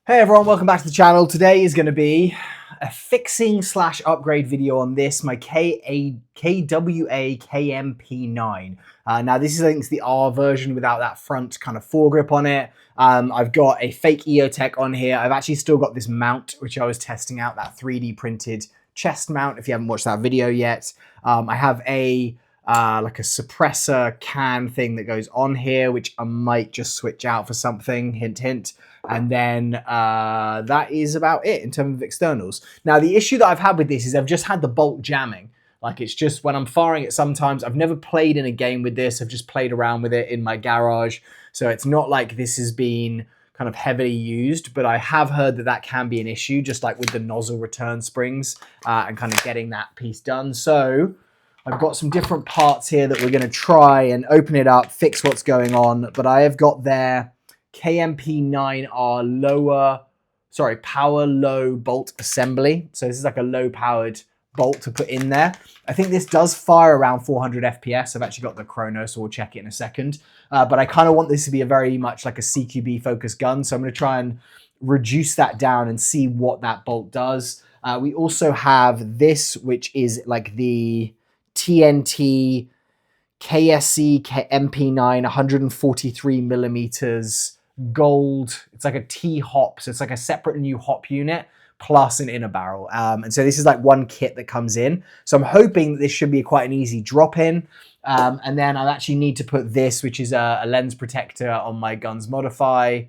Hey everyone, welcome back to the channel. Today is going to be a fixing / upgrade video on this, my KWA KMP9. Now this is, I think, it's the R version without that front kind of foregrip on it. I've got a fake EOTech on here. I've actually still got this mount, which I was testing out, that 3D printed chest mount, if you haven't watched that video yet. I have a like a suppressor can thing that goes on here, which I might just switch out for something, hint, hint. And then that is about it in terms of externals. Now, the issue that I've had with this is I've just had the bolt jamming. Like, it's just when I'm firing it sometimes, I've never played in a game with this. I've just played around with it in my garage. So it's not like this has been kind of heavily used, but I have heard that that can be an issue, just like with the nozzle return springs and kind of getting that piece done. So I've got some different parts here that we're going to try and open it up, fix what's going on. But I have got their KMP9R power low bolt assembly. So this is like a low powered bolt to put in there. I think this does fire around 400 FPS. I've actually got the Chrono, so we'll check it in a second. But I kind of want this to be a very much like a CQB focused gun. So I'm going to try and reduce that down and see what that bolt does. We also have this, which is like the TNT APS-X MP9 143 millimeters gold. It's like a T-Hop, so it's like a separate new hop unit plus an inner barrel. And so this is like one kit that comes in. So I'm hoping that this should be quite an easy drop in. And then I actually need to put this, which is a lens protector, on my Guns Modify,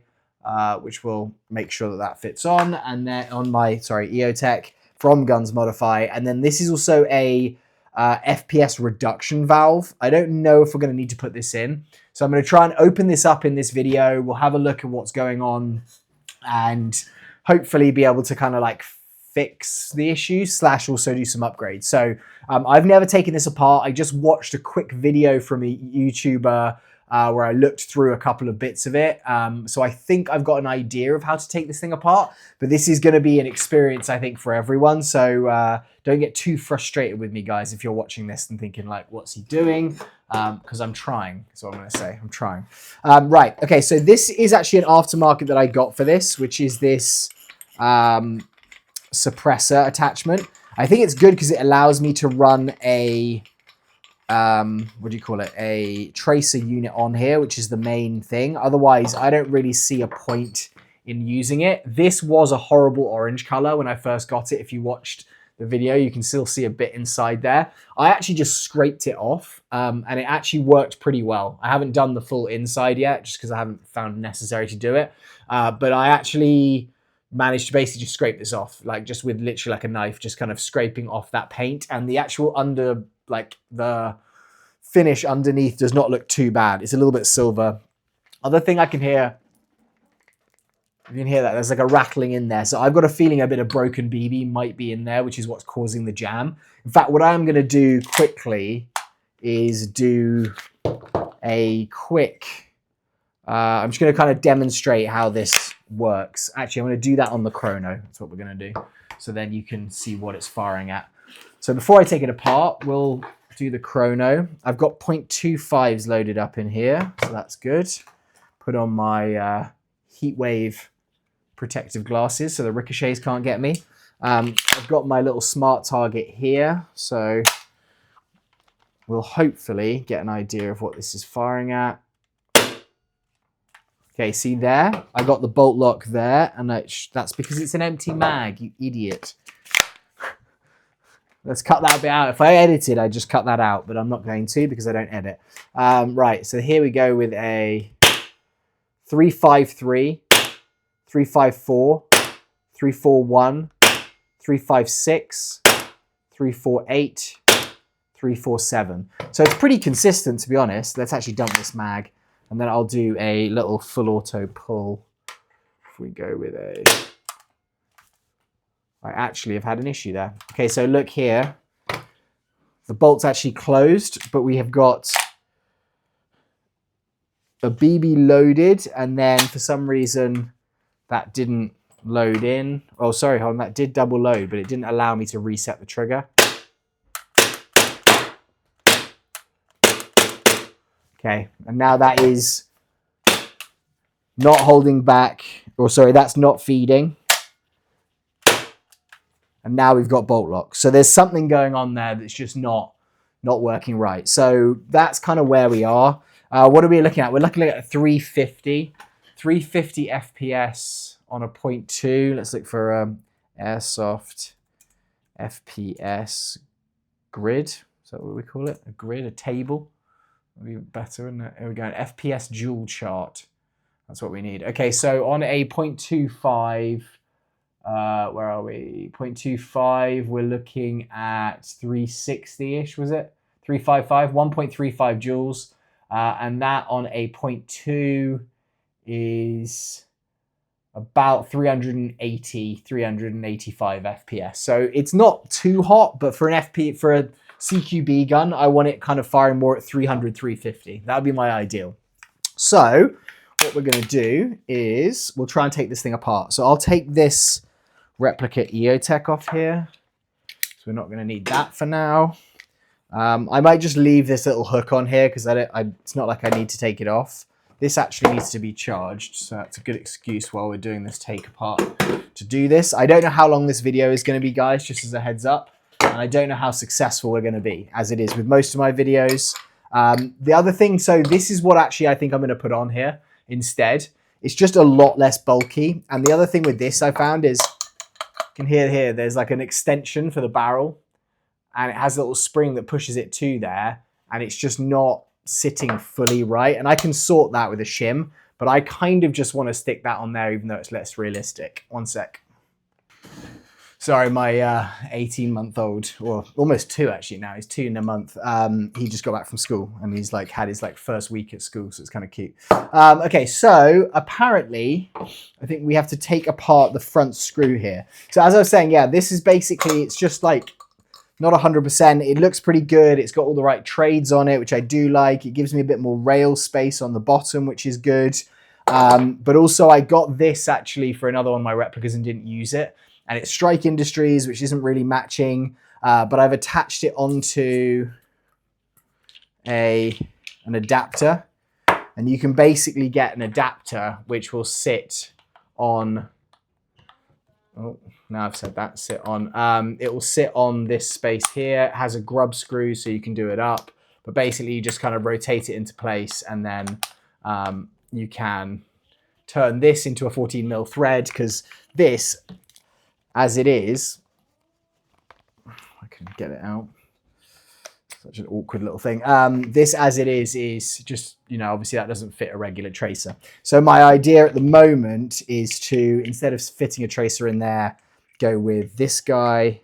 which will make sure that that fits on. And then on my, EOTech from Guns Modify. And then this is also a FPS reduction valve. I don't know if we're going to need to put this in. So I'm going to try and open this up in this video. We'll have a look at what's going on and hopefully be able to kind of like fix the issue / also do some upgrades. So I've never taken this apart. I just watched a quick video from a YouTuber where I looked through a couple of bits of it. So I think I've got an idea of how to take this thing apart, but this is going to be an experience, I think, for everyone. So don't get too frustrated with me, guys, if you're watching this and thinking like, what's he doing? Because I'm trying, is what I'm going to say. I'm trying. Right. Okay. So this is actually an aftermarket that I got for this, which is this suppressor attachment. I think it's good because it allows me to run a a tracer unit on here, which is the main thing. Otherwise, I don't really see a point in using it. This was a horrible orange color when I first got it. If you watched the video, you can still see a bit inside there. I actually just scraped it off and it actually worked pretty well. I haven't done the full inside yet just because I haven't found it necessary to do it. But I actually managed to basically just scrape this off, like just with literally like a knife, just kind of scraping off that paint, and the actual the finish underneath does not look too bad. It's a little bit silver. Other thing I can hear, you can hear that there's like a rattling in there. So I've got a feeling a bit of broken BB might be in there, which is what's causing the jam. In fact, what I'm going to do quickly is do a quick, I'm just going to kind of demonstrate how this works. Actually, I'm going to do that on the Chrono. That's what we're going to do. So then you can see what it's firing at. So before I take it apart, we'll do the Chrono. I've got 0.25s loaded up in here, so that's good. Put on my heat wave protective glasses so the ricochets can't get me. I've got my little smart target here, so we'll hopefully get an idea of what this is firing at. Okay, see there? I got the bolt lock there, and that's because it's an empty mag, you idiot. Let's cut that bit out. If I edited, I'd just cut that out, but I'm not going to because I don't edit. Right, so here we go with a 353, 354, 341, 356, 348, 347. So it's pretty consistent, to be honest. Let's actually dump this mag, and then I'll do a little full auto pull. If we go with a... I actually have had an issue there. Okay, so look here. The bolt's actually closed, but we have got a BB loaded, and then for some reason that didn't load in. Oh, sorry, hold on, that did double load, but it didn't allow me to reset the trigger. Okay, and now that is not holding back or sorry, that's not feeding. And now we've got bolt lock. So there's something going on there that's just not working right. So that's kind of where we are. What are we looking at? We're looking at 350 FPS on a 0.2. Let's look for Airsoft FPS grid. Is that what we call it? A grid, a table. Would be better, isn't it? Here we go. An FPS dual chart. That's what we need. Okay, so on a 0.25, where are we? 0.25, we're looking at 360-ish, was it? 355, 1.35 joules. And that on a 0.2 is about 385 FPS. So it's not too hot, but for a CQB gun, I want it kind of firing more at 300, 350. That would be my ideal. So what we're going to do is we'll try and take this thing apart. So I'll take this replica EOTech off here. So we're not going to need that for now. I might just leave this little hook on here because it's not like I need to take it off. This actually needs to be charged, so that's a good excuse while we're doing this take apart to do this. I don't know how long this video is going to be, guys, just as a heads up. And I don't know how successful we're going to be, as it is with most of my videos. The other thing, so this is what actually I think I'm going to put on here instead. It's just a lot less bulky. And the other thing with this I found is, you can hear here, there's like an extension for the barrel. And it has a little spring that pushes it to there. And it's just not sitting fully right. And I can sort that with a shim. But I kind of just want to stick that on there, even though it's less realistic. One sec. Sorry, my 18-month-old, or almost 2 actually now, he's 2 in a month. He just got back from school and he's like had his first week at school, so it's kind of cute. Okay, so apparently, I think we have to take apart the front screw here. So as I was saying, yeah, this is basically, it's just like not 100%. It looks pretty good. It's got all the right trades on it, which I do like. It gives me a bit more rail space on the bottom, which is good. But also I got this actually for another one of my replicas and didn't use it. And it's Strike Industries, which isn't really matching, but I've attached it onto an adapter. And you can basically get an adapter which will sit on, oh, now I've said that, sit on, it will sit on this space here. It has a grub screw so you can do it up, but basically you just kind of rotate it into place and then you can turn this into a 14mm thread, because this, as it is, I can get it out. Such an awkward little thing. This, as it is just, you know, obviously that doesn't fit a regular tracer. So my idea at the moment is to, instead of fitting a tracer in there, go with this guy.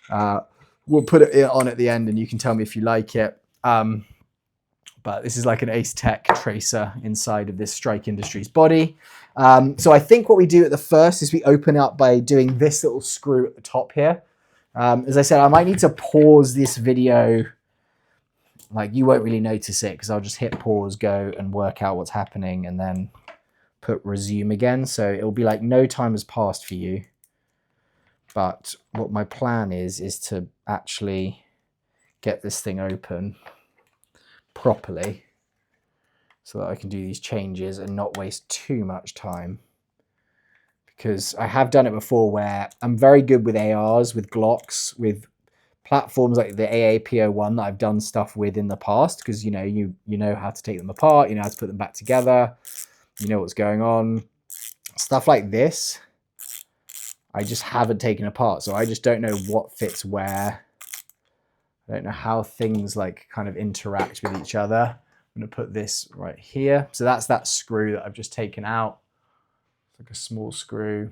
We'll put it on at the end and you can tell me if you like it. But this is like an Ace Tech tracer inside of this Strike Industries body. So I think what we do at the first is we open up by doing this little screw at the top here. As I said, I might need to pause this video. Like, you won't really notice it because I'll just hit pause, go and work out what's happening and then put resume again. So it'll be like no time has passed for you. But what my plan is to actually get this thing open properly so that I can do these changes and not waste too much time, because I have done it before where I'm very good with ARs, with Glocks, with platforms like the AAP01 that I've done stuff with in the past, because you know how to take them apart, you know how to put them back together, you know what's going on. Stuff like this I just haven't taken apart, so I just don't know what fits where. I don't know how things like kind of interact with each other. I'm going to put this right here. So that's that screw that I've just taken out. It's like a small screw.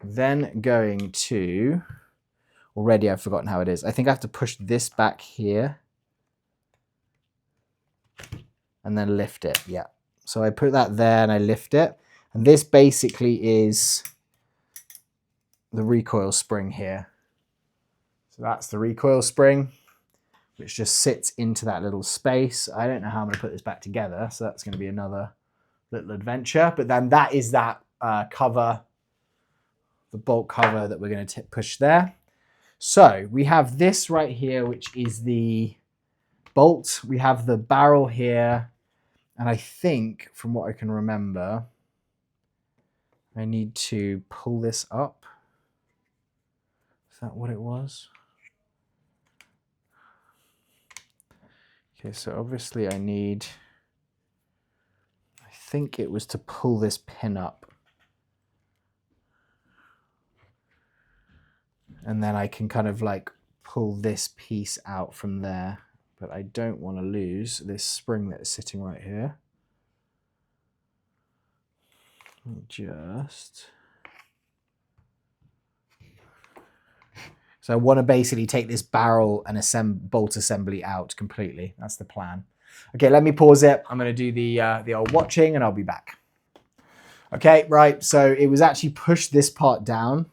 Then going to, already I've forgotten how it is. I think I have to push this back here and then lift it. Yeah. So I put that there and I lift it. And this basically is the recoil spring here. So that's the recoil spring, which just sits into that little space. I don't know how I'm going to put this back together, so that's going to be another little adventure. But then that is that cover, the bolt cover that we're going to push there. So we have this right here, which is the bolt. We have the barrel here, And I think, from what I can remember, I need to pull this up. Is that what it was? Okay, so obviously I think it was to pull this pin up. And then I can kind of like pull this piece out from there. But I don't want to lose this spring that is sitting right here. So I want to basically take this barrel and bolt assembly out completely. That's the plan. Okay, let me pause it. I'm going to do the old watching and I'll be back. Okay, right. So it was actually pushed this part down.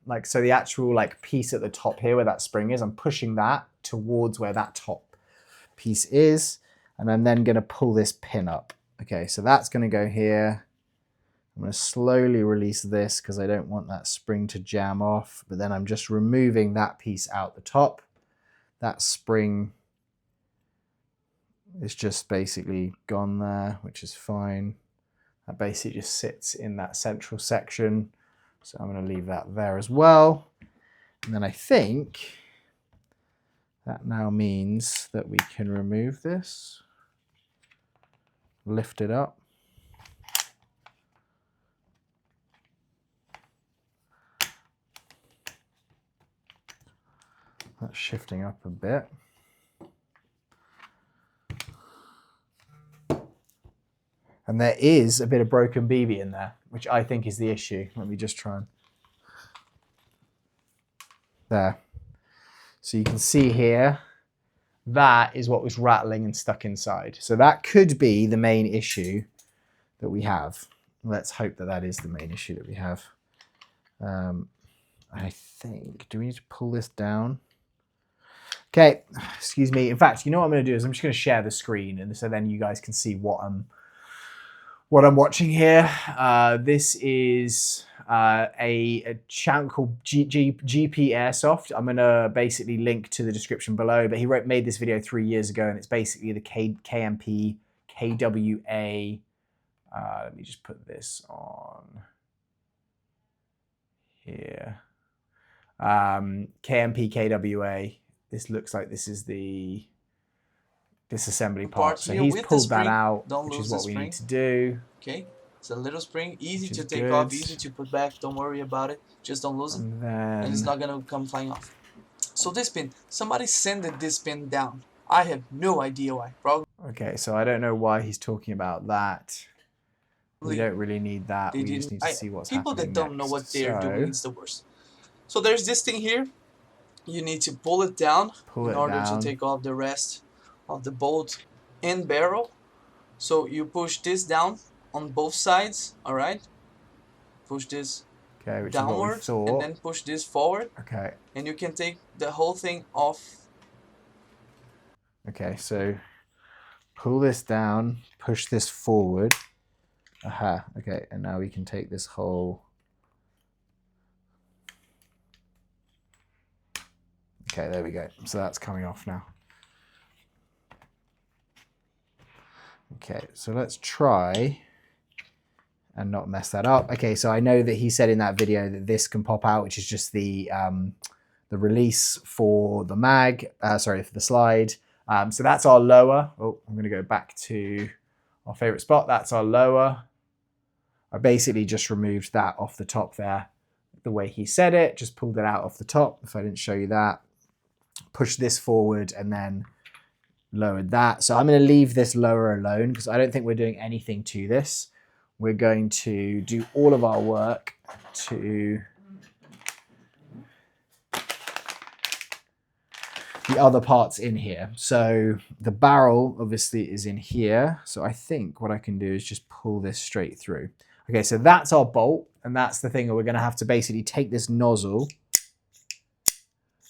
Like, so the actual like piece at the top here where that spring is, I'm pushing that towards where that top piece is. And I'm then going to pull this pin up. Okay, so that's going to go here. I'm going to slowly release this because I don't want that spring to jam off. But then I'm just removing that piece out the top. That spring is just basically gone there, which is fine. That basically just sits in that central section. So I'm going to leave that there as well. And then I think that now means that we can remove this, lift it up. That's shifting up a bit. And there is a bit of broken BB in there, which I think is the issue. Let me just try and... There. So you can see here, that is what was rattling and stuck inside. So that could be the main issue that we have. Let's hope that that is the main issue that we have. I think, do we need to pull this down? Okay, excuse me. In fact, you know what I'm going to do is I'm just going to share the screen, and so then you guys can see what I'm watching here. This is a channel called GP Airsoft. I'm going to basically link to the description below, but he made this video 3 years ago, and it's basically the KMP KWA. Let me just put this on here. KMP KWA. This looks like this is the disassembly part. So he's pulled that out, which is what we need to do. Okay, it's a little spring, easy to take off, easy to put back. Don't worry about it. Just don't lose it, and it's not gonna come flying off. So this pin, somebody sanded this pin down. I have no idea why. Probably. Okay, so I don't know why he's talking about that. We don't really need that. We just need to see what's happening. People that don't know what they're doing is the worst. So there's this thing here. You need to pull it down in order to take off the rest of the bolt and barrel. So you push this down on both sides, all right? Push this downward and then push this forward. Okay. And you can take the whole thing off. Okay, so pull this down, push this forward. Aha, okay, and now we can take this whole... Okay, there we go. So that's coming off now. Okay, so let's try and not mess that up. Okay, so I know that he said in that video that this can pop out, which is just the release for the mag, for the slide. So that's our lower. Oh, I'm gonna go back to our favorite spot. That's our lower. I basically just removed that off the top there, the way he said it, just pulled it out off the top. If I didn't show you that, push this forward and then lowered that. So I'm going to leave this lower alone because I don't think we're doing anything to this. We're going to do all of our work to the other parts in here. So the barrel obviously is in here. So I think what I can do is just pull this straight through. Okay, so that's our bolt, and that's the thing that we're going to have to basically take this nozzle,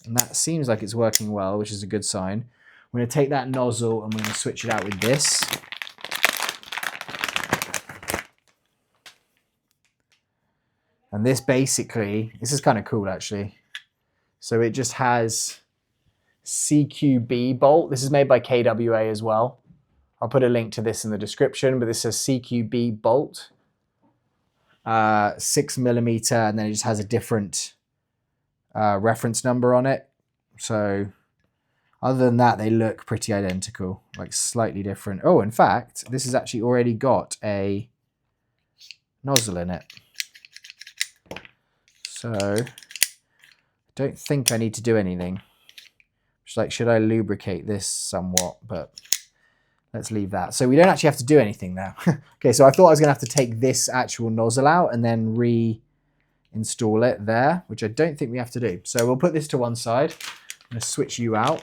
and that seems like it's working well, which is a good sign. We're going to take that nozzle and we're going to switch it out with this. And this basically, this is kind of cool actually. So it just has CQB Bolt. This is made by KWA as well. I'll put a link to this in the description, but this says CQB Bolt, 6mm, and then it just has a different reference number on it. So other than that, they look pretty identical, like slightly different. Oh, in fact, this has actually already got a nozzle in it. So I don't think I need to do anything. Just like, should I lubricate this somewhat? But let's leave that. So we don't actually have to do anything now. Okay, so I thought I was going to have to take this actual nozzle out and then reinstall it there, which I don't think we have to do. So we'll put this to one side. I'm going to switch you out.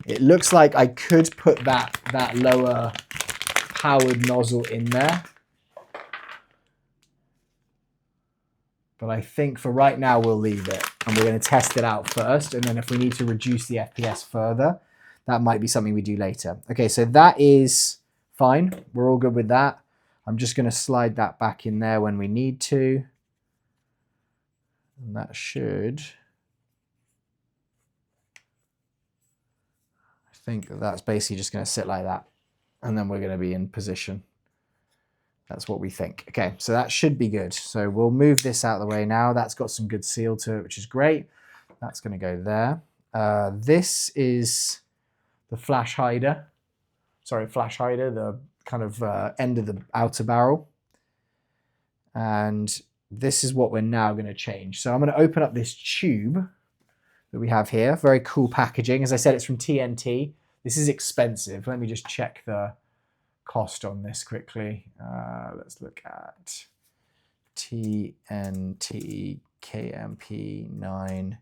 It looks like I could put that lower powered nozzle in there. But I think for right now, we'll leave it. And we're going to test it out first. And then if we need to reduce the FPS further, that might be something we do later. Okay, so that is fine. We're all good with that. I'm just going to slide that back in there when we need to. And that should... I think that's basically just going to sit like that. And then we're going to be in position. That's what we think. Okay, so that should be good. So we'll move this out of the way now. That's got some good seal to it, which is great. That's going to go there. This is the flash hider. Sorry, flash hider, the kind of end of the outer barrel. And this is what we're now going to change. So I'm going to open up this tube that we have here. Very cool packaging. As I said, it's from TNT. This is expensive. Let me just check the cost on this quickly. Let's look at TNT KMP9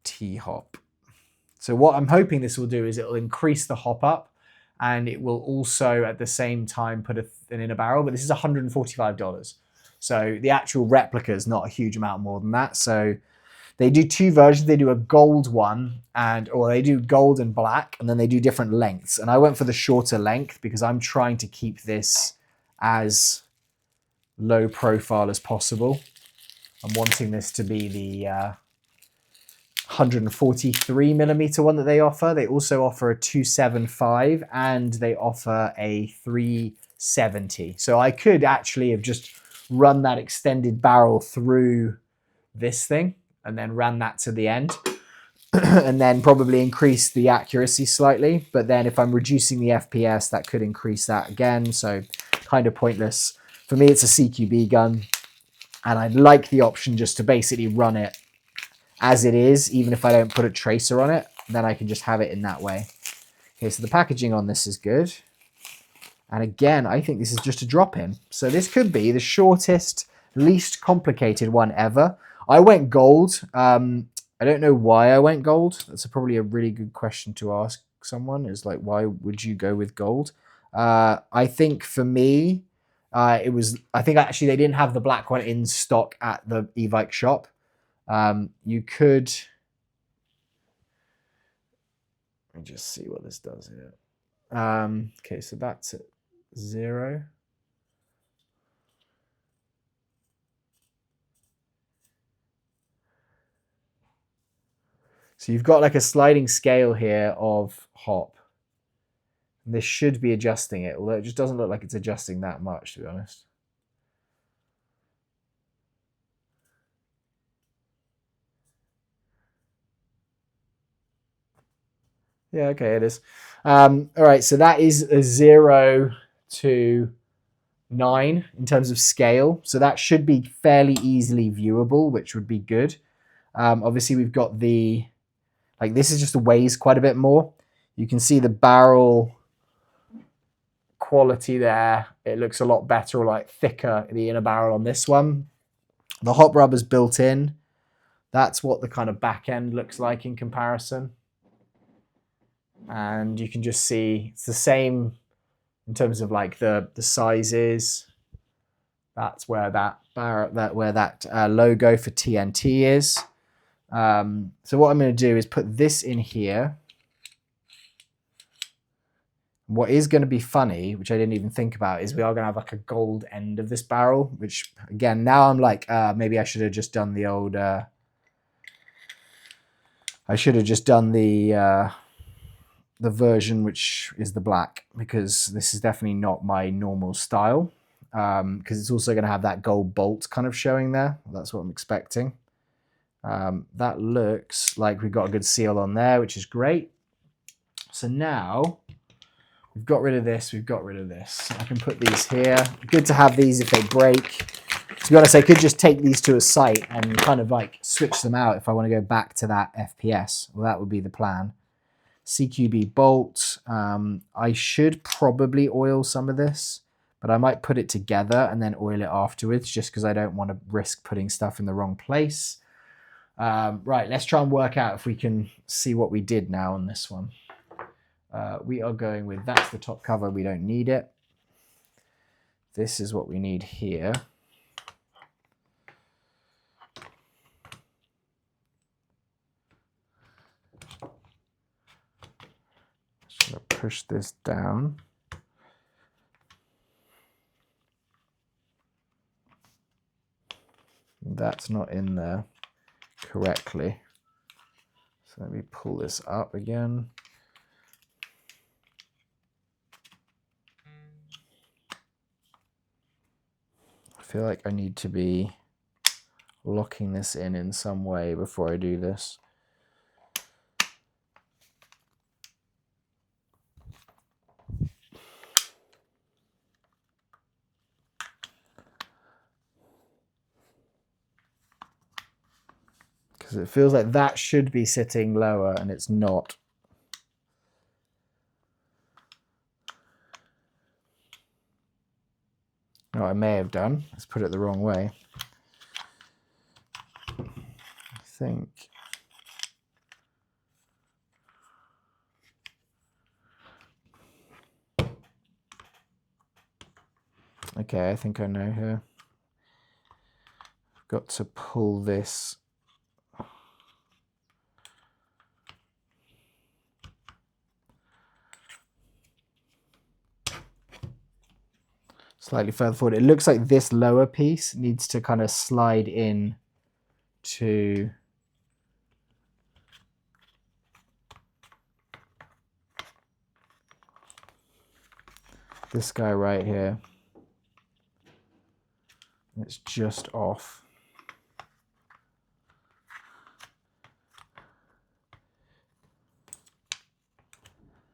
T-Hop. So what I'm hoping this will do is it will increase the hop up, and it will also at the same time put an inner barrel, but this is $145. So the actual replica is not a huge amount more than that. So they do two versions. They do a gold one, or they do gold and black, and then they do different lengths. And I went for the shorter length because I'm trying to keep this as low profile as possible. I'm wanting this to be the 143mm one that they offer. They also offer a 275 and they offer a 370. So I could actually have just run that extended barrel through this thing and then ran that to the end and then probably increase the accuracy slightly. But then if I'm reducing the FPS, that could increase that again. So kind of pointless. For me, it's a CQB gun, and I'd like the option just to basically run it as it is, even if I don't put a tracer on it, then I can just have it in that way. Okay, so the packaging on this is good. And again, I think this is just a drop-in. So this could be the shortest, least complicated one ever. I went gold. I don't know why I went gold. That's probably a really good question to ask someone, is like, why would you go with gold? I think for me, I think actually they didn't have the black one in stock at the Evike shop. You could, let me just see what this does here. Okay, so that's at 0. So you've got like a sliding scale here of hop. And this should be adjusting it, although it just doesn't look like it's adjusting that much, to be honest. Yeah, okay, it is. All right, so that is a 0 to 9 in terms of scale. So that should be fairly easily viewable, which would be good. Obviously, we've got the, like, this is just weighs quite a bit more. You can see the barrel quality there. It looks a lot better, or like thicker, the inner barrel on this one. The hop rubber's built in. That's what the kind of back end looks like in comparison. And you can just see it's the same in terms of like the sizes. That's where that logo for TNT is. So what I'm going to do is put this in here. What is going to be funny, which I didn't even think about, is we are going to have like a gold end of this barrel, which again, now I'm like, maybe I should have just done the old, I should have just done the the version which is the black, because this is definitely not my normal style, because it's also going to have that gold bolt kind of showing there. That's what I'm expecting. That looks like we've got a good seal on there, which is great. So now we've got rid of this, we've got rid of this. I can put these here. Good to have these if they break. To be honest, I could just take these to a site and kind of like switch them out if I want to go back to that FPS. Well, that would be the plan. CQB Bolt. I should probably oil some of this, but I might put it together and then oil it afterwards, just because I don't want to risk putting stuff in the wrong place. Right, let's try and work out if we can see what we did now on this one. We are going with, that's the top cover, we don't need it. This is what we need here. Just gonna push this down. That's not in there correctly. So let me pull this up again. I feel like I need to be locking this in some way before I do this. Because it feels like that should be sitting lower and it's not. No, I may have done. Let's put it the wrong way. I think. Okay, I think I know here. I've got to pull this. Slightly further forward. It looks like this lower piece needs to kind of slide in to this guy right here. It's just off.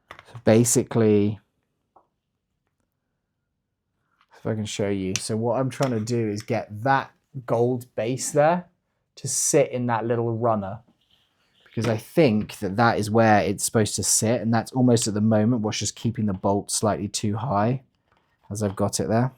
So basically, if I can show you. So what I'm trying to do is get that gold base there to sit in that little runner, because I think that that is where it's supposed to sit, and that's almost at the moment what's just keeping the bolt slightly too high as I've got it there.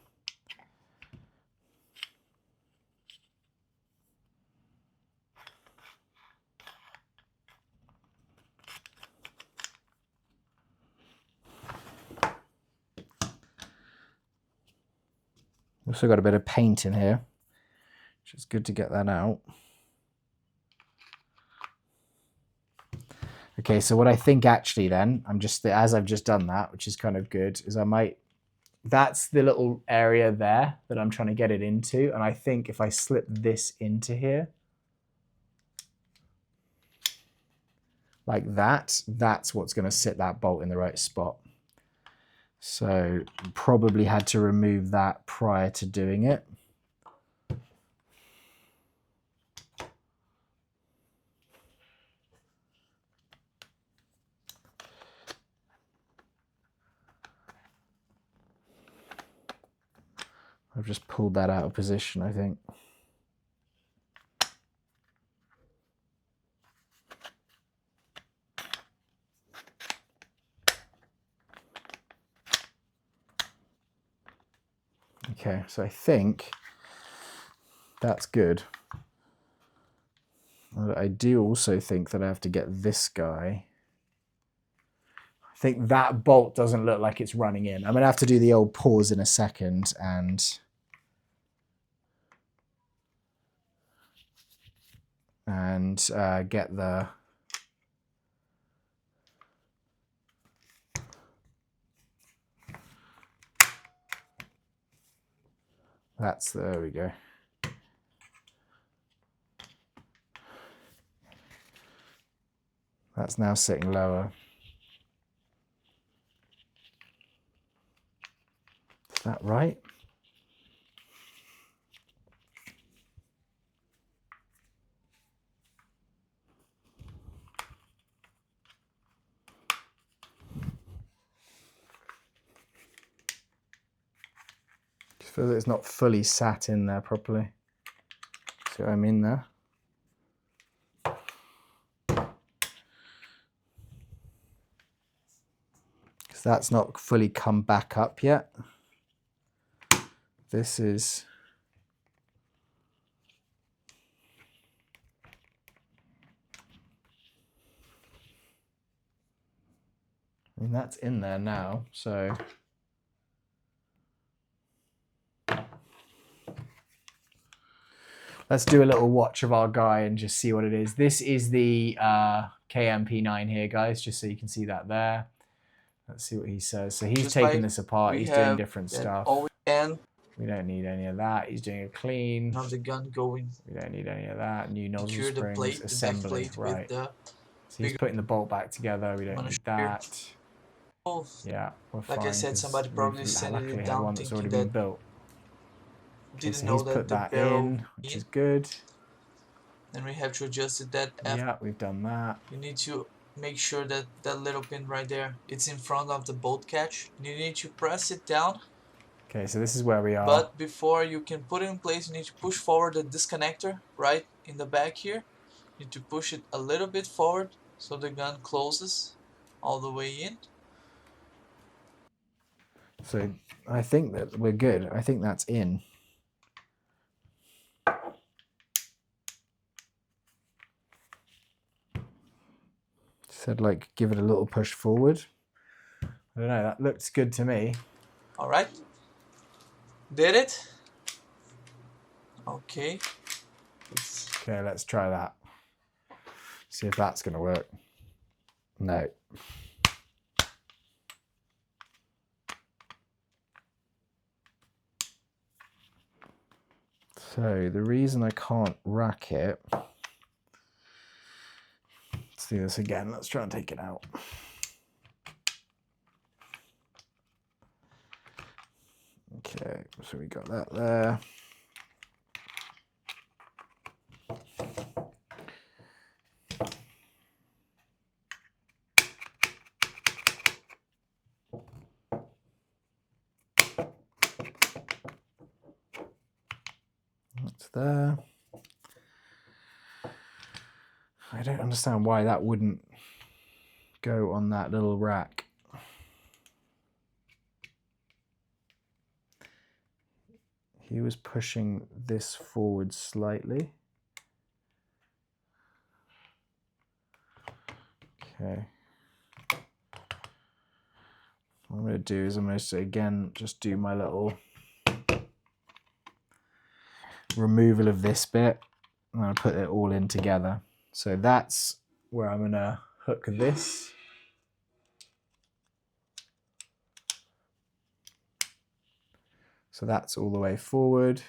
Also got a bit of paint in here, which is good to get that out. Okay, so what I think actually then, as I've just done that, which is kind of good, is I might, that's the little area there that I'm trying to get it into, and I think if I slip this into here, like that, that's what's going to sit that bolt in the right spot. So probably had to remove that prior to doing it. I've just pulled that out of position, I think. Okay, so I think that's good. I do also think that I have to get this guy. I think that bolt doesn't look like it's running in. I'm going to have to do the old pause in a second and get the there we go. That's now sitting lower. that right? Just feel that it's not fully sat in there properly. See what I mean there? Because that's not fully come back up yet. This is... I mean, that's in there now, so... Let's do a little watch of our guy and just see what it is. This is the KMP9 here, guys, just so you can see that there. Let's see what he says. So he's taking this apart. He's doing different stuff. And we don't need any of that. He's doing a clean. of the gun going. We don't need any of that. New nozzle Secure the springs, plate, assembly, right. So he's putting the bolt back together. We don't need that. Yeah, we're fine. Like I said, somebody probably sent it down one that's already thinking been built. Didn't so know he's that put the that barrel in, which is good. Then we have to adjust it that after. Yeah, we've done that. You need to make sure that that little pin right there, it's in front of the bolt catch. You need to press it down. Okay, so this is where we are. But before you can put it in place, you need to push forward the disconnector right in the back here. You need to push it a little bit forward so the gun closes all the way in. So I think that we're good. I think that's in. Said like give it a little push forward. I don't know, that looks good to me. Alright. Did it? Okay. Okay, let's try that. See if that's gonna work. No. So the reason I can't rack it, let's do this again. Let's try and take it out. Okay, so we got that there. That's there. I don't understand why that wouldn't go on that little rack. He was pushing this forward slightly. Okay. What I'm going to do is I'm going to again just do my little removal of this bit. I'm going to put it all in together. So that's where I'm going to hook this. So that's all the way forward.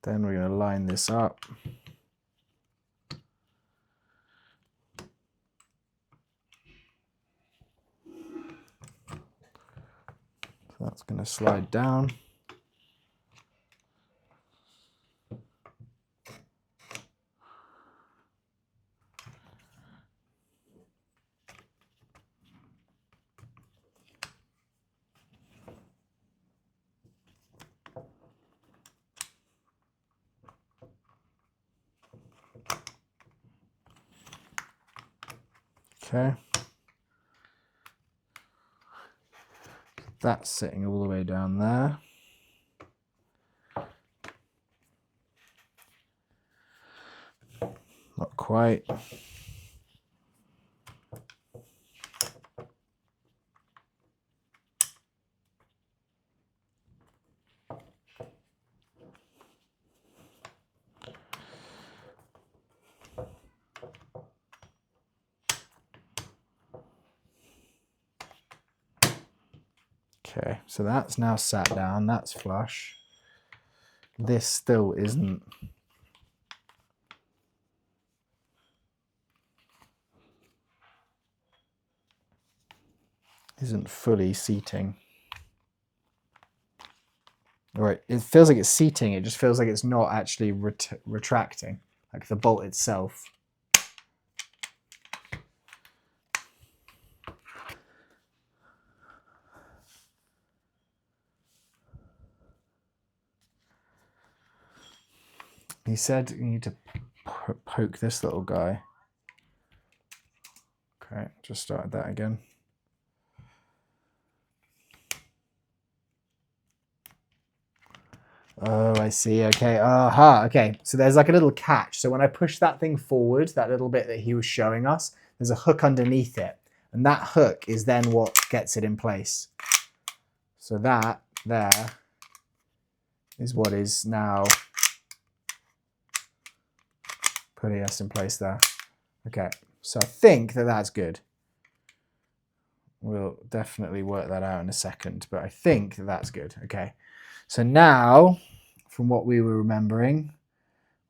Then we're going to line this up. So that's going to slide down. Okay. That's sitting all the way down there. Not quite. Okay, so that's now sat down, that's flush. This still isn't. isn't fully seating. Or it feels like it's seating, it just feels like it's not actually retracting, like the bolt itself. He said you need to poke this little guy. Okay, just started that again. Oh, I see. Okay. Aha. Okay. So there's like a little catch. So when I push that thing forward, that little bit that he was showing us, there's a hook underneath it. And that hook is then what gets it in place. So that there is what is now putting us in place there. Okay. So I think that that's good. We'll definitely work that out in a second, but I think that that's good. Okay. So now, from what we were remembering,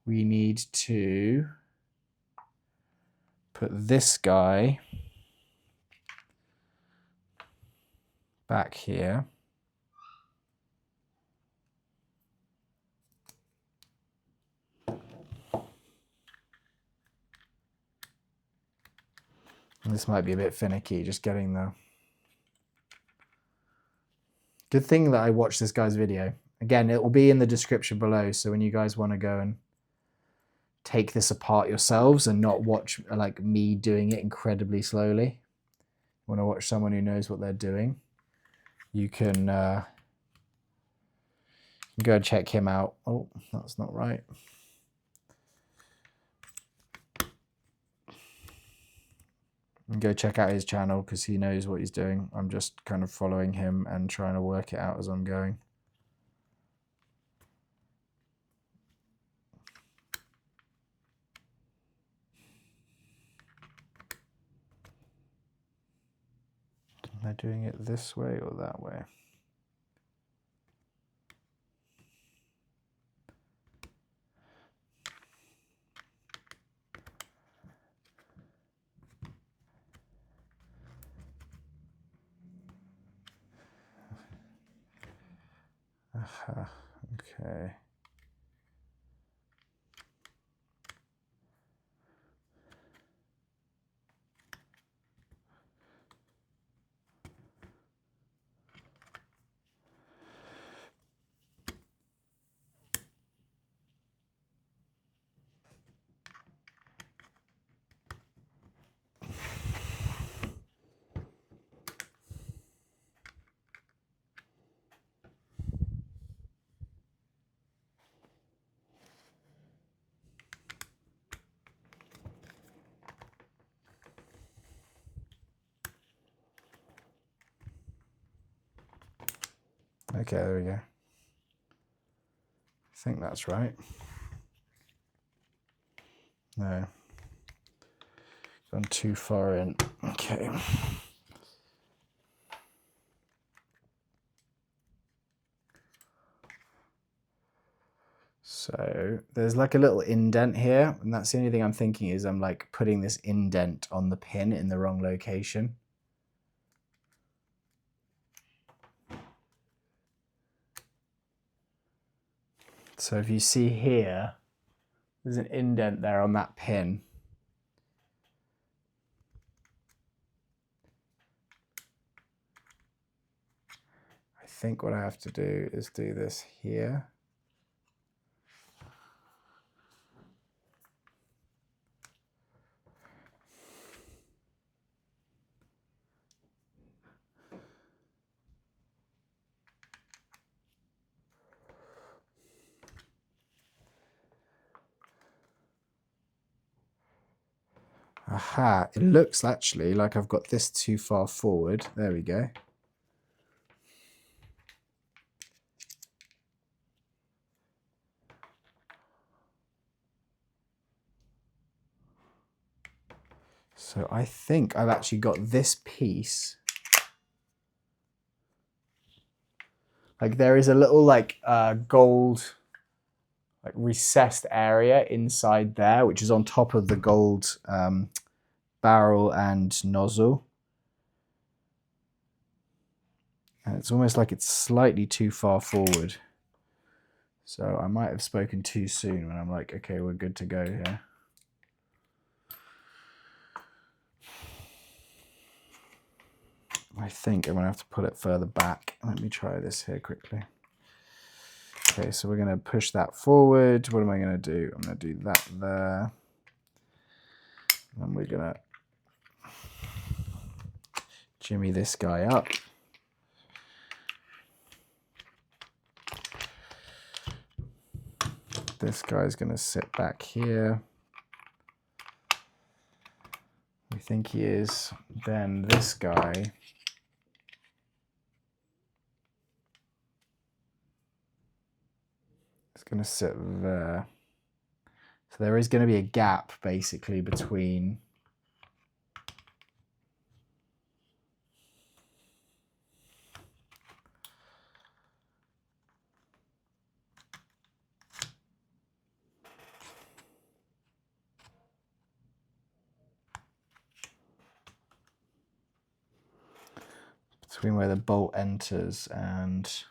we need to put this guy back here. And this might be a bit finicky, just getting the... Good thing that I watched this guy's video. Again, it will be in the description below, so when you guys want to go and take this apart yourselves and not watch like me doing it incredibly slowly, want to watch someone who knows what they're doing, you can go and check him out. Oh, that's not right. And go check out his channel because he knows what he's doing. I'm just kind of following him and trying to work it out as I'm going. Am I doing it this way or that way? Okay. Okay, there we go. I think that's right. No. Gone too far in. Okay. So there's like a little indent here, and that's the only thing I'm thinking is I'm like putting this indent on the pin in the wrong location. So if you see here, there's an indent there on that pin. I think what I have to do is do this here. Aha, it looks actually like I've got this too far forward. There we go. So I think I've actually got this piece. Like there is a little like gold like recessed area inside there, which is on top of the gold barrel and nozzle. And it's almost like it's slightly too far forward. So I might have spoken too soon when I'm like, okay, we're good to go here. I think I'm going to have to pull it further back. Let me try this here quickly. Okay, so we're going to push that forward. What am I going to do? I'm going to do that there. And we're going to jimmy this guy up. This guy's going to sit back here. We think he is. Then this guy is going to sit there. So there is going to be a gap basically between where the bolt enters and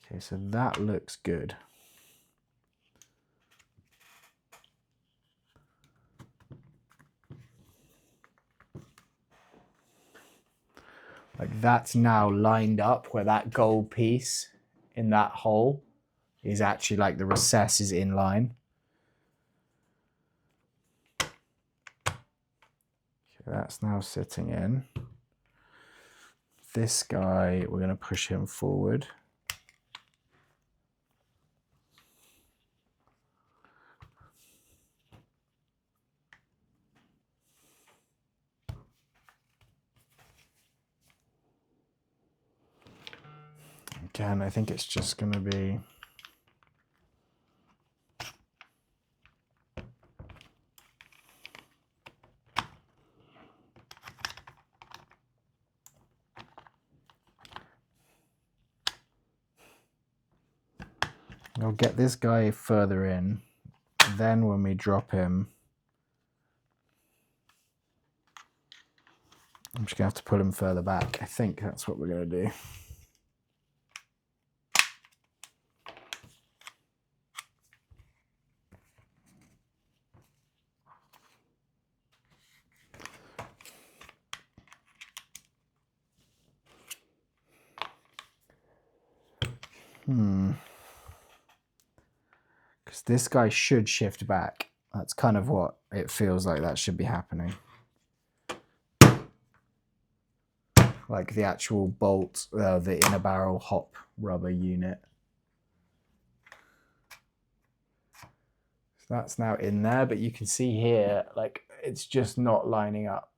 okay, so that looks good. Like that's now lined up where that gold piece in that hole is actually like the recess is in line. Okay, that's now sitting in. This guy, we're going to push him forward. Again, I think it's just going to be I'll get this guy further in, then when we drop him, I'm just going to have to pull him further back. I think that's what we're going to do. Because this guy should shift back. That's kind of what it feels like that should be happening. Like the actual bolt, the inner barrel hop rubber unit. So that's now in there, but you can see here, like it's just not lining up.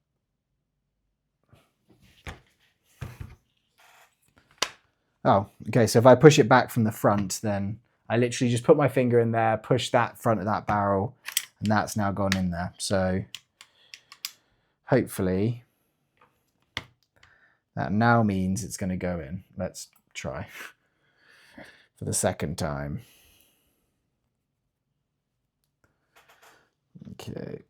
Oh, okay, so if I push it back from the front, then I literally just put my finger in there, push that front of that barrel, and that's now gone in there. So hopefully that now means it's going to go in. Let's try for the second time. Okay.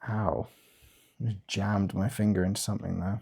Ow. I just jammed my finger into something there.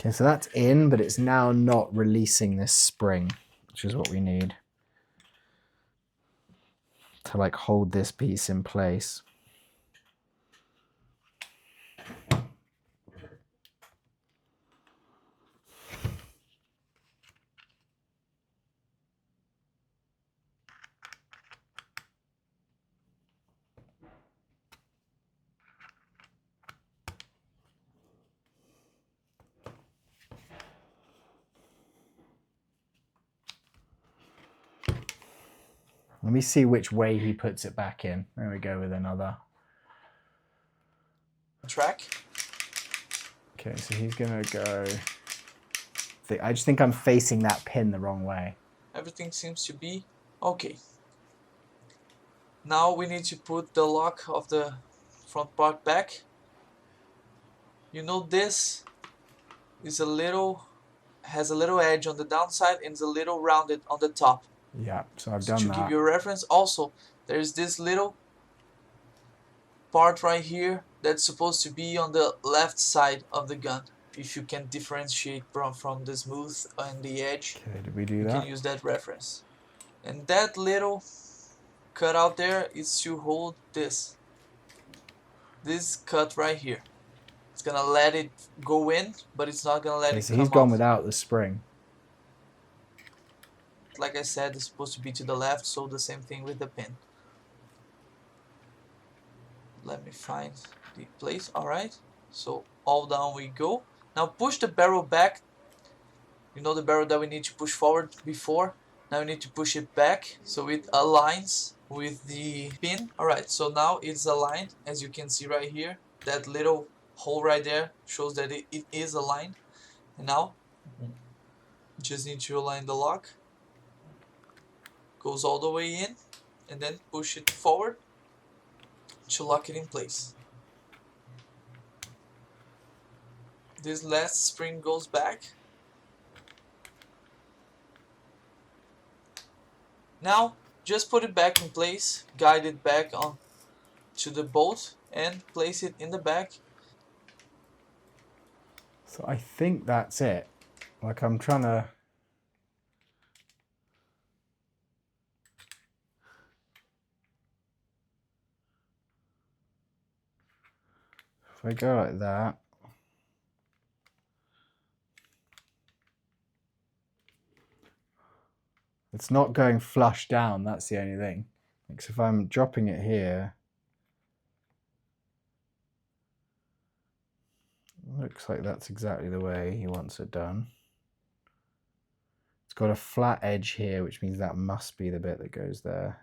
Okay, so that's in, but it's now not releasing this spring, which is what we need to like hold this piece in place. Let me see which way he puts it back in. There we go with another. Track. Okay, so he's gonna go. I just think I'm facing that pin the wrong way. Everything seems to be okay. Now we need to put the lock of the front part back. You know, this is has a little edge on the downside and is a little rounded on the top. Yeah, so I've done that. To give you a reference, also there's this little part right here that's supposed to be on the left side of the gun. If you can differentiate from the smooth and the edge, okay, did we do you that? can use that reference. And that little cut out there is to hold this cut right here. It's gonna let it go in, but it's not gonna let it so come he's gone off. without the spring. Like I said, it's supposed to be to the left, so the same thing with the pin. Let me find the place. Alright, so all down we go. Now push the barrel back. You know the barrel that we need to push forward before? Now we need to push it back so it aligns with the pin. Alright, so now it's aligned, as you can see right here. That little hole right there shows that it is aligned. And now, just need to align the lock. Goes all the way in, and then push it forward to lock it in place. This last spring goes back. Now, just put it back in place, guide it back on to the bolt, and place it in the back. So I think that's it. Like I'm trying to... If I go like that... It's not going flush down, that's the only thing. Like, so if I'm dropping it here... Looks like that's exactly the way he wants it done. It's got a flat edge here, which means that must be the bit that goes there.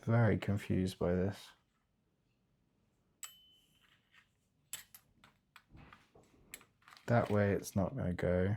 Very confused by this. That way it's not going to go.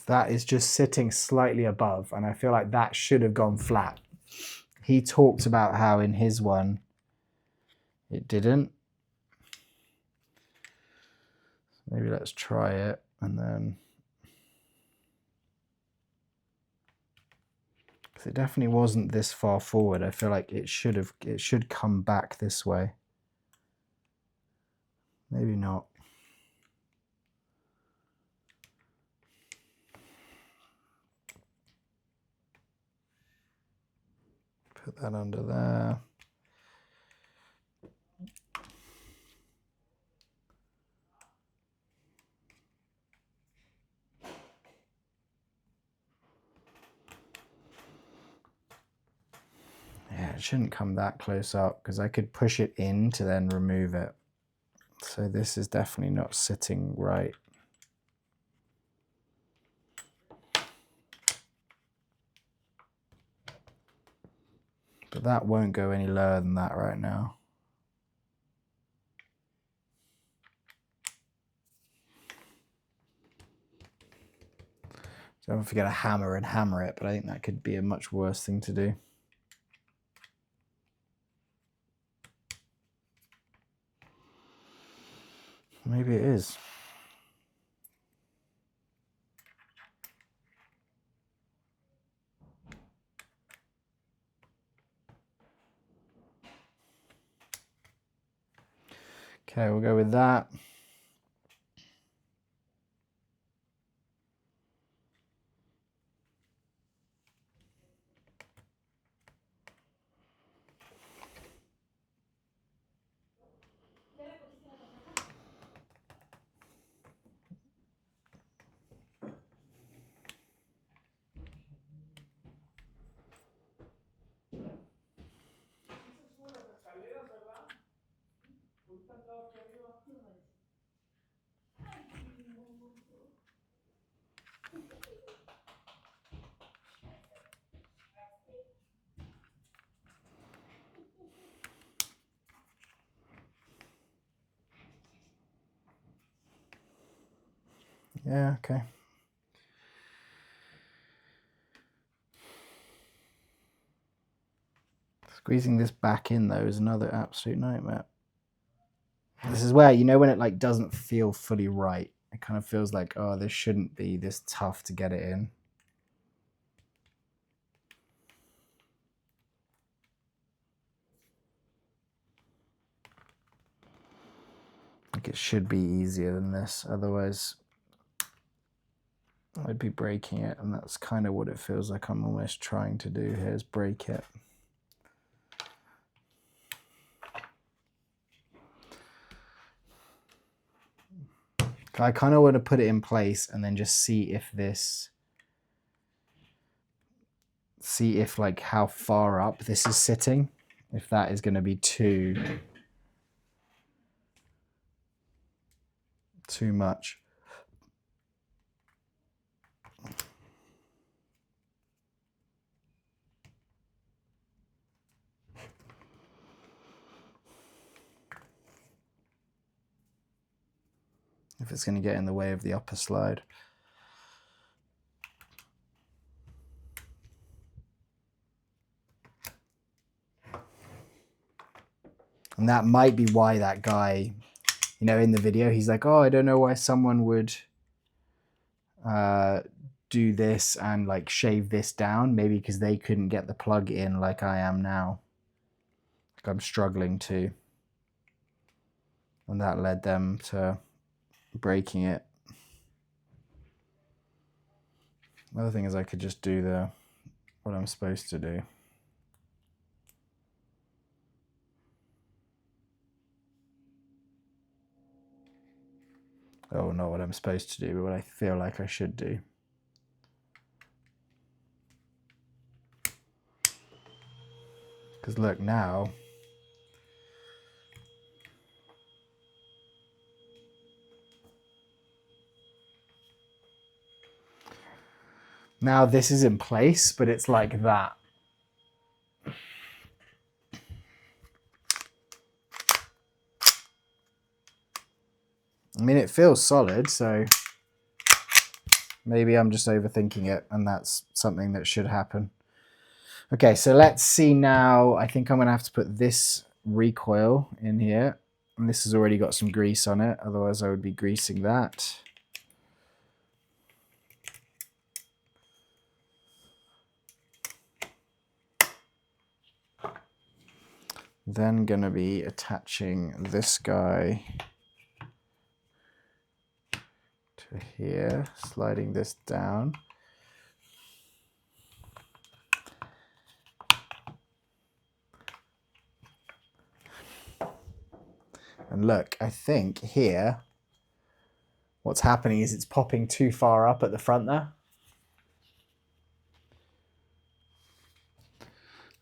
That is just sitting slightly above, and I feel like that should have gone flat. He talked about how in his one it didn't. Maybe let's try it, and then... Because it definitely wasn't this far forward. I feel like it should come back this way. Maybe not. Put that under there. Yeah, it shouldn't come that close up because I could push it in to then remove it. So this is definitely not sitting right. But that won't go any lower than that right now. So don't forget to hammer and hammer it, but I think that could be a much worse thing to do. Maybe it is. Okay, we'll go with that. Yeah, okay. Squeezing this back in though is another absolute nightmare. This is where, you know, when it like doesn't feel fully right, it kind of feels like, oh, this shouldn't be this tough to get it in. Like it should be easier than this, otherwise I'd be breaking it, and that's kind of what it feels like I'm almost trying to do here, is break it. I kind of want to put it in place and then just see if this, like how far up this is sitting, if that is going to be too much. If it's going to get in the way of the upper slide. And that might be why that guy, you know, in the video, he's like, oh, I don't know why someone would do this and like shave this down. Maybe because they couldn't get the plug in like I am now. Like I'm struggling to. And that led them to breaking it. Another thing is I could just do what I'm supposed to do. Oh, not what I'm supposed to do, but what I feel like I should do. Because look now, this is in place, but it's like that. I mean, it feels solid, so maybe I'm just overthinking it, and that's something that should happen. Okay, so let's see now. I think I'm going to have to put this recoil in here. And this has already got some grease on it, otherwise I would be greasing that. Then going to be attaching this guy to here, sliding this down. And look, I think here, what's happening is it's popping too far up at the front there.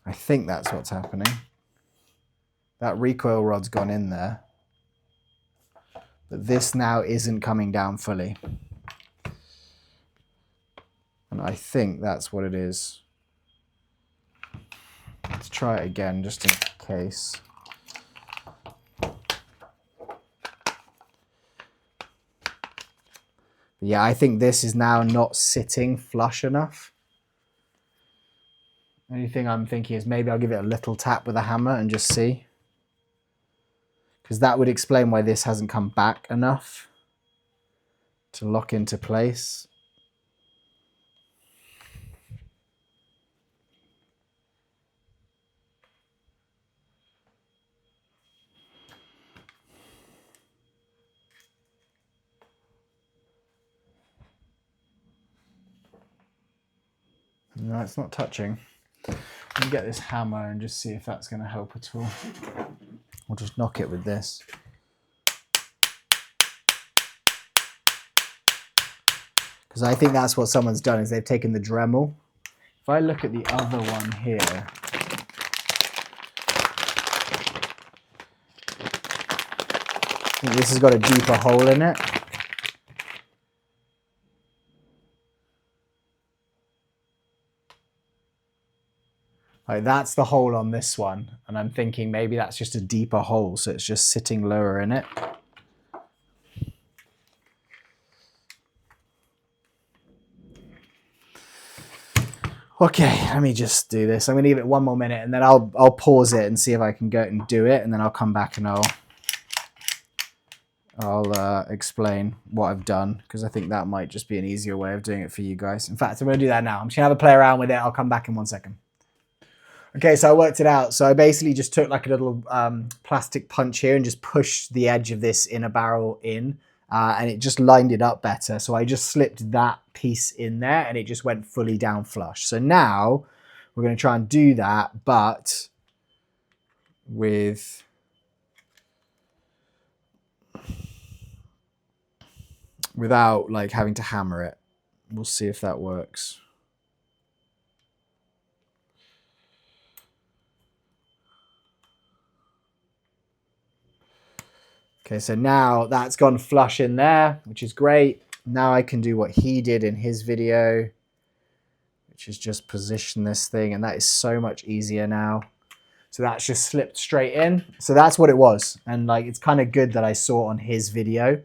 I think that's what's happening. That recoil rod's gone in there. But this now isn't coming down fully. And I think that's what it is. Let's try it again, just in case. Yeah, I think this is now not sitting flush enough. Only thing I'm thinking is maybe I'll give it a little tap with a hammer and just see. because that would explain why this hasn't come back enough to lock into place. No, it's not touching. Let me get this hammer and just see if that's going to help at all. We'll just knock it with this. Because I think that's what someone's done, is they've taken the Dremel. If I look at the other one here, I think this has got a deeper hole in it. Like, that's the hole on this one, and I'm thinking maybe that's just a deeper hole, so it's just sitting lower in it. Okay, let me just do this. I'm gonna give it 1 more minute, and then I'll pause it and see if I can go and do it, and then I'll come back and I'll explain what I've done, because I think that might just be an easier way of doing it for you guys. In fact, I'm gonna do that now. I'm just gonna have a play around with it. I'll come back in 1 second. Okay, so I worked it out. So I basically just took like a little plastic punch here and just pushed the edge of this inner barrel in, and it just lined it up better. So I just slipped that piece in there and it just went fully down flush. So now we're going to try and do that, but without like having to hammer it. We'll see if that works. Okay, so now that's gone flush in there, which is great. Now I can do what he did in his video, which is just position this thing, and that is so much easier now. So that's just slipped straight in. So that's what it was. And like, it's kind of good that I saw on his video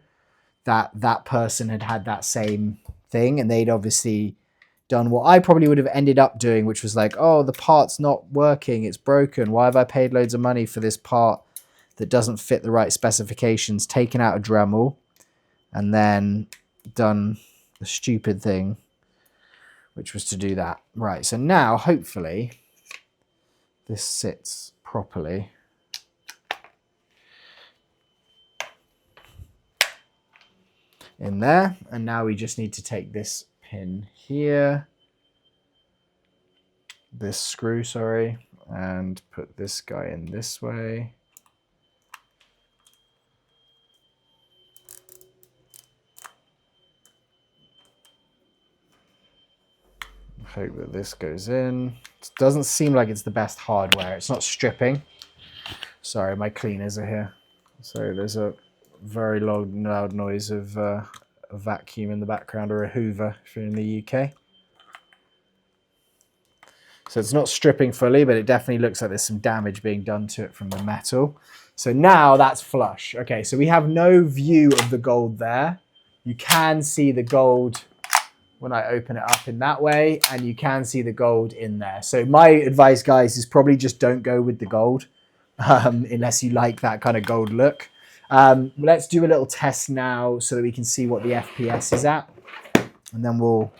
that that person had that same thing, and they'd obviously done what I probably would have ended up doing, which was like, oh, the part's not working, it's broken. Why have I paid loads of money for this part that doesn't fit the right specifications? Taken out a Dremel and then done the stupid thing, which was to do that. Right, so now hopefully this sits properly. In there, and now we just need to take this pin here, this screw, sorry, and put this guy in this way. Hope that this goes in. It doesn't seem like it's the best hardware. It's not stripping. Sorry, my cleaners are here. So there's a very loud noise of a vacuum in the background, or a Hoover if you're in the UK. So it's not stripping fully, but it definitely looks like there's some damage being done to it from the metal. So now that's flush. Okay, so we have no view of the gold there. You can see the gold when I open it up in that way, and you can see the gold in there. So my advice, guys, is probably just don't go with the gold unless you like that kind of gold look. Let's do a little test now so that we can see what the FPS is at, and then we'll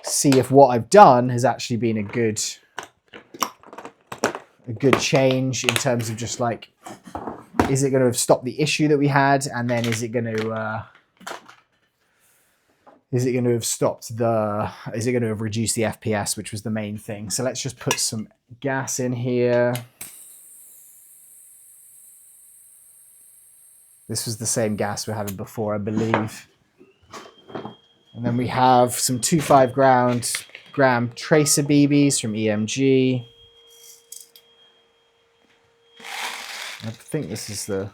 see if what I've done has actually been a good change in terms of just like, is it going to have stopped the issue that we had, and then is it going to have stopped is it going to have reduced the FPS, which was the main thing. So let's just put some gas in here. This was the same gas we were having before, I believe. And then we have some 2.5 gram tracer BBs from EMG. I think this is the...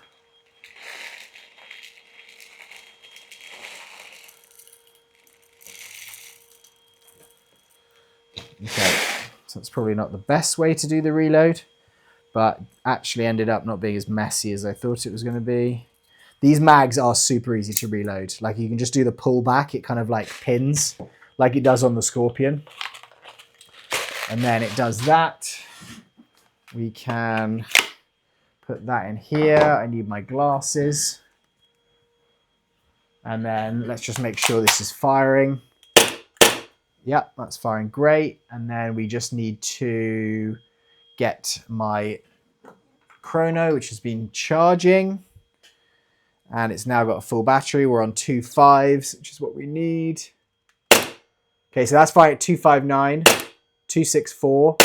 Okay, so it's probably not the best way to do the reload, but actually ended up not being as messy as I thought it was going to be. These mags are super easy to reload. Like, you can just do the pull back. It kind of like pins like it does on the Scorpion. And then it does that. We can Put that in here. I need my glasses. And then let's just make sure this is firing. Yep, that's firing great. And then we just need to get my Chrono, which has been charging. And it's now got a full battery. We're on 2.5s, which is what we need. Okay, so that's firing at 259, 264,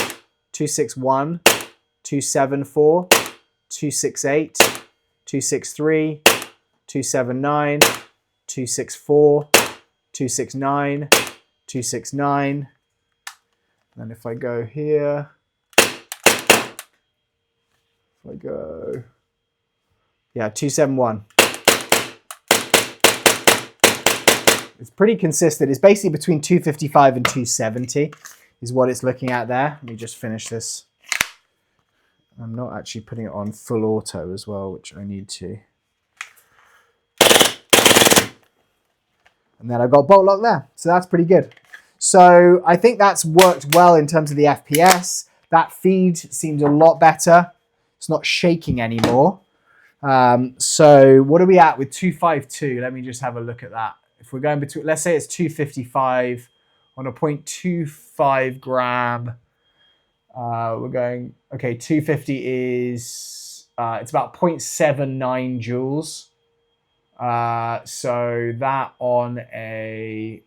261, 274, 268, 263, 279, 264, 269, 269. And if I go here, if I go, yeah, 271. It's pretty consistent. It's basically between 255 and 270 is what it's looking at there. Let me just finish this. I'm not actually putting it on full auto as well, which I need to. And then I've got bolt lock there. So that's pretty good. So I think that's worked well in terms of the FPS. That feed seems a lot better. It's not shaking anymore. So what are we at with 252? Let me just have a look at that. If we're going between, let's say it's 255 on a 0.25 gram. We're going, okay, 250 is, it's about 0.79 joules. So that on a,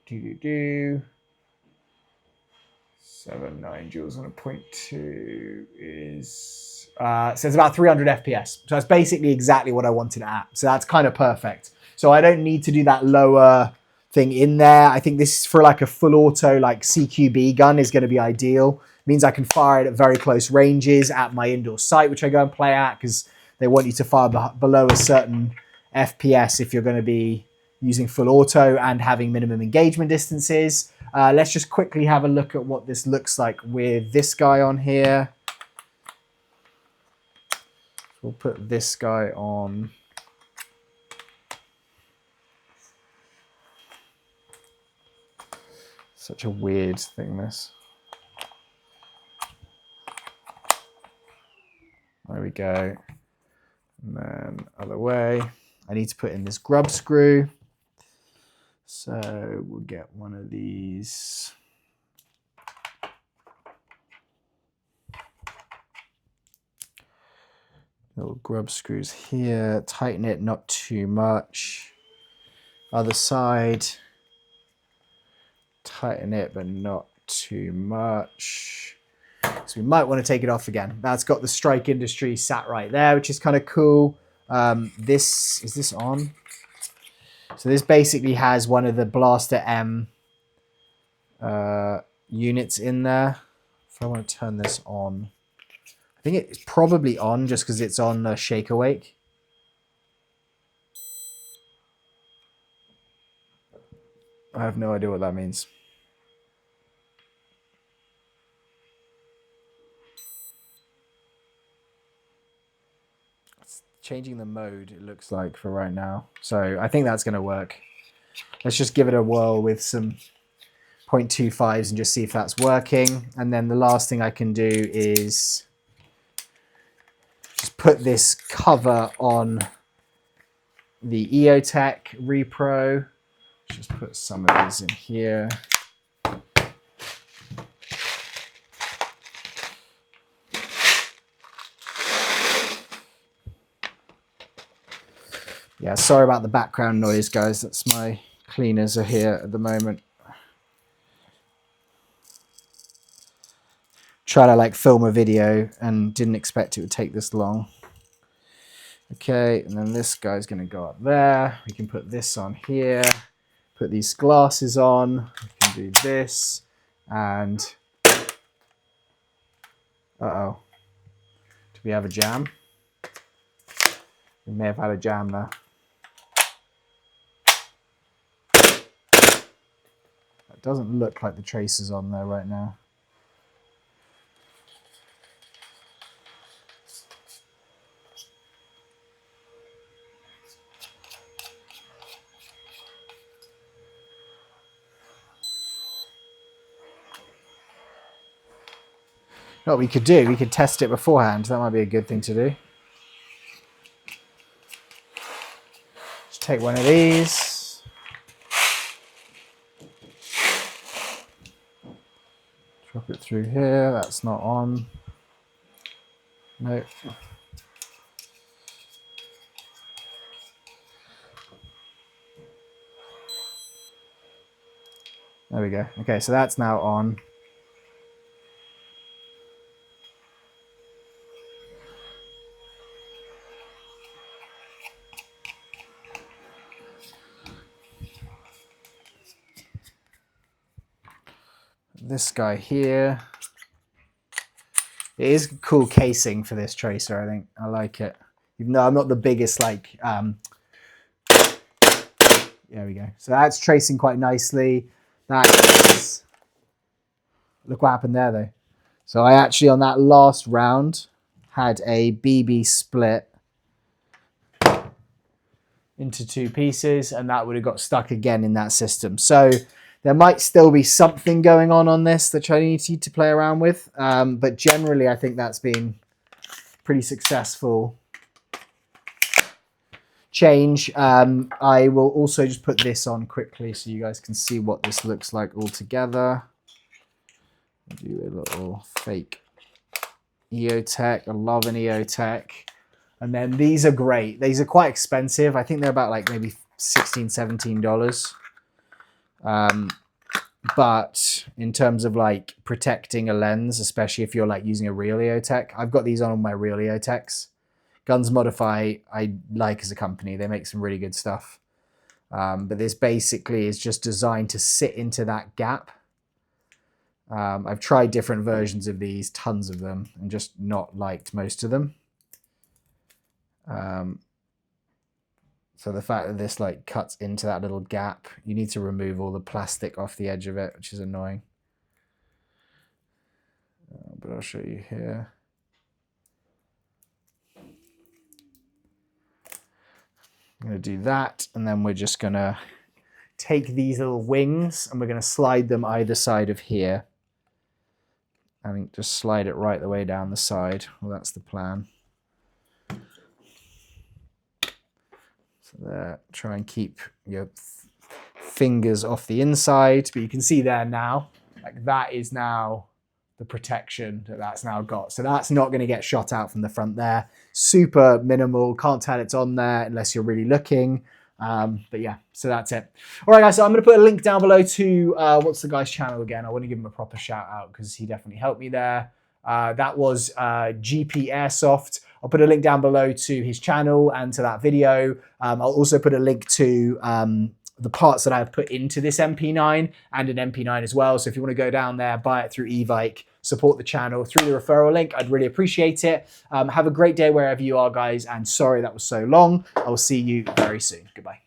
79 joules on a 0.2 is, so it's about 300 FPS. So that's basically exactly what I wanted it at. So that's kind of perfect. So I don't need to do that lower thing in there. I think this is for like a full auto, like CQB gun is going to be ideal. It means I can fire it at very close ranges at my indoor site, which I go and play at because they want you to fire below a certain FPS if you're going to be using full auto and having minimum engagement distances. Let's just quickly have a look at what this looks like with this guy on here. We'll put this guy on. Such a weird thing, this. There we go. And then other way. I need to put in this grub screw. So we'll get one of these. Little grub screws here. Tighten it, not too much. Other side. Tighten it, but not too much. So we might want to take it off again. That's got the Strike Industries sat right there, which is kind of cool. Is this on? So this basically has one of the Blaster M units in there. If I want to turn this on, I think it's probably on just because it's on Shake Awake. I have no idea what that means. It's changing the mode, it looks like, for right now. So I think that's going to work. Let's just give it a whirl with some 0.25s and just see if that's working. And then the last thing I can do is just put this cover on the EOTech repro. Just put some of these in here. Yeah, sorry about the background noise, guys. That's my cleaners are here at the moment. Try to like film a video and didn't expect it would take this long. Okay, and then this guy's going to go up there. We can put this on here. Put these glasses on. We can do this. And uh-oh. Do we have a jam? We may have had a jam there. It doesn't look like the tracer's on there right now. What we could do, we could test it beforehand. That might be a good thing to do. take one of these. Drop it through here. That's not on. Nope. There we go. Okay, so that's now on. This guy here. It is a cool casing for this tracer, I think. I like it. Even though I'm not the biggest, like, there we go. So that's tracing quite nicely. That is, look what happened there though. So I actually, on that last round, had a BB split into 2 pieces, and that would have got stuck again in that system. So there might still be something going on this that I need to play around with. But generally, I think that's been pretty successful change. I will also just put this on quickly so you guys can see what this looks like all together. Do a little fake EOTech. I love an EOTech. And then these are great. These are quite expensive. I think they're about like maybe $16, $17. But in terms of like protecting a lens, especially if you're like using a real EOTech, I've got these on my real EOTechs. Guns Modify, I like as a company. They make some really good stuff. But this basically is just designed to sit into that gap. I've tried different versions of these, tons of them, and just not liked most of them. So the fact that this like cuts into that little gap, you need to remove all the plastic off the edge of it, which is annoying. But I'll show you here. I'm going to do that, and then we're just going to take these little wings and we're going to slide them either side of here. I think just slide it right the way down the side. Well, that's the plan. So there, try and keep your fingers off the inside, but you can see there now, like that is now the protection that that's now got. So that's not going to get shot out from the front there. Super minimal, can't tell it's on there unless you're really looking. But yeah, so that's it. All right, guys, so I'm going to put a link down below to, what's the guy's channel again? I want to give him a proper shout out because he definitely helped me there. That was GP Airsoft. I'll put a link down below to his channel and to that video. I'll also put a link to the parts that I've put into this MP9 and an MP9 as well. So if you want to go down there, buy it through Evike, support the channel through the referral link, I'd really appreciate it. Have a great day wherever you are, guys. And sorry that was so long. I will see you very soon. Goodbye.